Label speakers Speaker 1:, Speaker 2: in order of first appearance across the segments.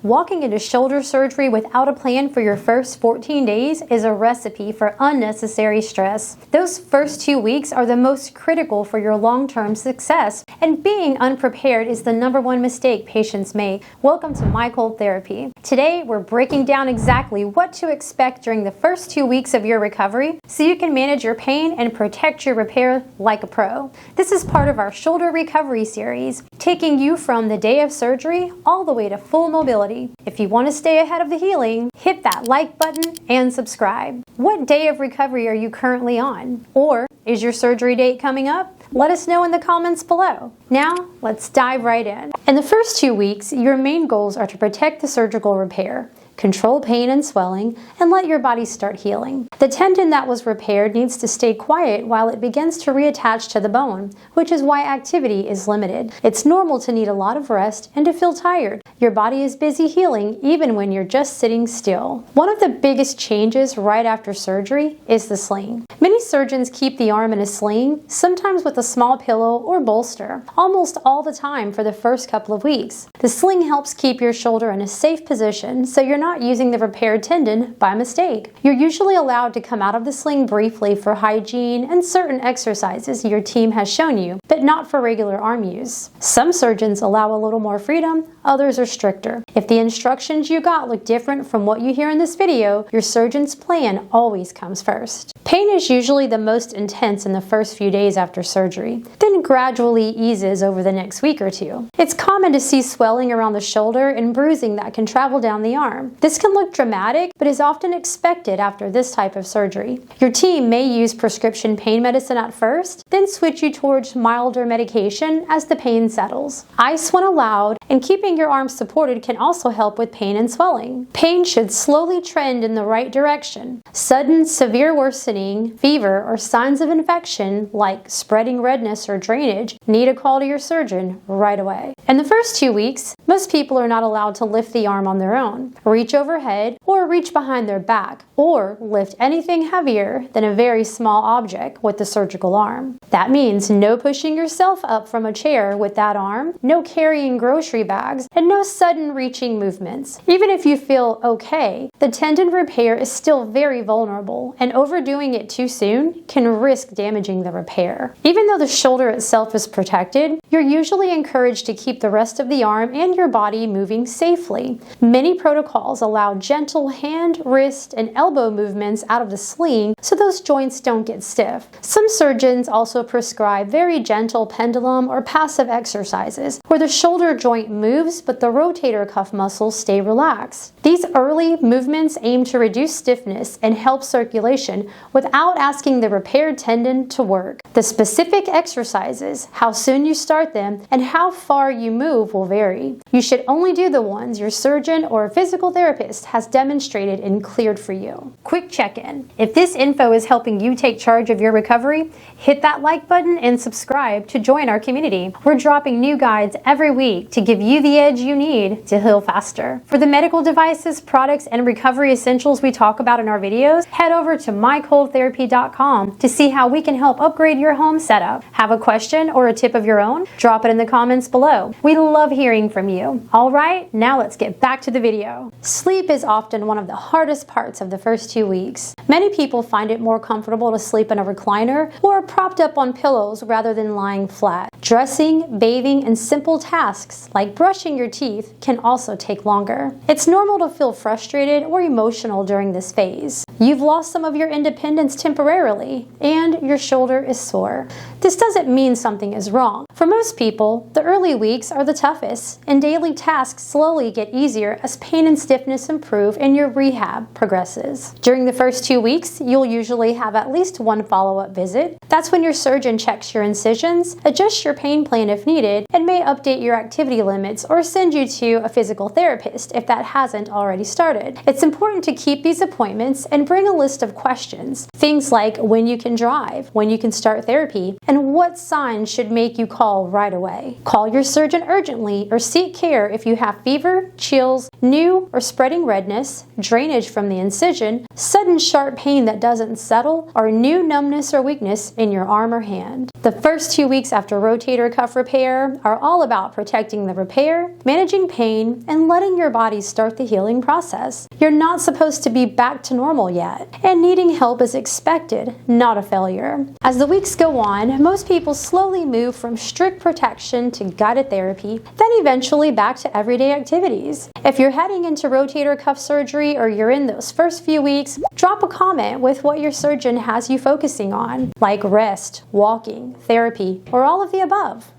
Speaker 1: Walking into shoulder surgery without a plan for your first 14 days is a recipe for unnecessary stress. Those first 2 weeks are the most critical for your long-term success, and being unprepared is the #1 mistake patients make. Welcome to My Cold Therapy. Today, we're breaking down exactly what to expect during the first 2 weeks of your recovery so you can manage your pain and protect your repair like a pro. This is part of our shoulder recovery series, taking you from the day of surgery all the way to full mobility. If you want to stay ahead of the healing, hit that like button and subscribe. What day of recovery are you currently on? Or is your surgery date coming up? Let us know in the comments below. Now, let's dive right in. In the first 2 weeks, your main goals are to protect the surgical repair, control pain and swelling, and let your body start healing. The tendon that was repaired needs to stay quiet while it begins to reattach to the bone, which is why activity is limited. It's normal to need a lot of rest and to feel tired. Your body is busy healing even when you're just sitting still. One of the biggest changes right after surgery is the sling. Many surgeons keep the arm in a sling, sometimes with a small pillow or bolster, almost all the time for the first couple of weeks. The sling helps keep your shoulder in a safe position so you're not using the repaired tendon by mistake. You're usually allowed to come out of the sling briefly for hygiene and certain exercises your team has shown you, but not for regular arm use. Some surgeons allow a little more freedom, others are stricter. If the instructions you got look different from what you hear in this video, your surgeon's plan always comes first. Pain is usually the most intense in the first few days after surgery, then gradually eases over the next week or two. It's common to see swelling around the shoulder and bruising that can travel down the arm. This can look dramatic, but is often expected after this type of surgery. Your team may use prescription pain medicine at first, then switch you towards milder medication as the pain settles. Ice when allowed, and keeping your arm supported can also help with pain and swelling. Pain should slowly trend in the right direction. Sudden, severe worsening, fever, or signs of infection like spreading redness or drainage need to call to your surgeon right away. In the first 2 weeks, most people are not allowed to lift the arm on their own, reach overhead, or reach behind their back, or lift anything heavier than a very small object with the surgical arm. That means no pushing yourself up from a chair with that arm, no carrying grocery bags, and no sudden reaching movements. Even if you feel okay, the tendon repair is still very vulnerable, and overdoing it too soon can risk damaging the repair. Even though the shoulder itself is protected, you're usually encouraged to keep the rest of the arm and your body moving safely. Many protocols allow gentle hand, wrist, and elbow movements out of the sling so those joints don't get stiff. Some surgeons also prescribe very gentle pendulum or passive exercises where the shoulder joint moves but the rotator cuff muscles stay relaxed. These early movements aim to reduce stiffness and help circulation without asking the repaired tendon to work. The specific exercises, how soon you start them, and how far you move will vary. You should only do the ones your surgeon or physical therapist has demonstrated and cleared for you. Quick check-in. If this info is helping you take charge of your recovery, hit that like button and subscribe to join our community. We're dropping new guides every week to give you the edge you need to heal faster. For the medical devices, products, and recovery essentials we talk about in our videos, head over to mycoldtherapy.com to see how we can help upgrade your home setup. Have a question or a tip of your own? Drop it in the comments below. We love hearing from you. All right, now let's get back to the video. Sleep is often one of the hardest parts of the first 2 weeks. Many people find it more comfortable to sleep in a recliner or propped up on pillows rather than lying flat. Dressing, bathing, and simple tasks like brushing your teeth can also take longer. It's normal to feel frustrated or emotional during this phase. You've lost some of your independence temporarily, and your shoulder is sore. This doesn't mean something is wrong. For most people, the early weeks are the toughest, and daily tasks slowly get easier as pain and stiffness improve and your rehab progresses. During the first 2 weeks, you'll usually have at least one follow-up visit. That's when your surgeon checks your incisions, adjusts your pain plan if needed, and may update your activity limits or send you to a physical therapist if that hasn't already started. It's important to keep these appointments and bring a list of questions. Things like when you can drive, when you can start therapy, and what signs should make you call right away. Call your surgeon urgently or seek care if you have fever, chills, new or spreading redness, drainage from the incision, sudden sharp pain that doesn't settle, or new numbness or weakness in your arm or hand. The first 2 weeks after rotator rotator cuff repair are all about protecting the repair, managing pain, and letting your body start the healing process. You're not supposed to be back to normal yet, and needing help is expected, not a failure. As the weeks go on, most people slowly move from strict protection to guided therapy, then eventually back to everyday activities. If you're heading into rotator cuff surgery or you're in those first few weeks, drop a comment with what your surgeon has you focusing on, like rest, walking, therapy, or all of the above.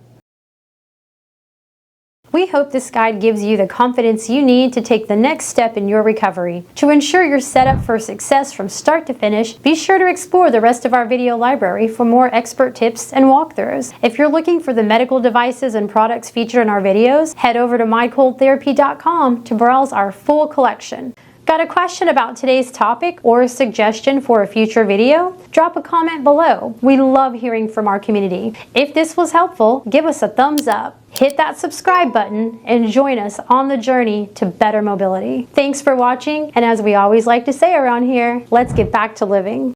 Speaker 1: We hope this guide gives you the confidence you need to take the next step in your recovery. To ensure you're set up for success from start to finish, be sure to explore the rest of our video library for more expert tips and walkthroughs. If you're looking for the medical devices and products featured in our videos, head over to mycoldtherapy.com to browse our full collection. Got a question about today's topic or a suggestion for a future video? Drop a comment below. We love hearing from our community. If this was helpful, give us a thumbs up. Hit that subscribe button and join us on the journey to better mobility. Thanks for watching, and as we always like to say around here, let's get back to living.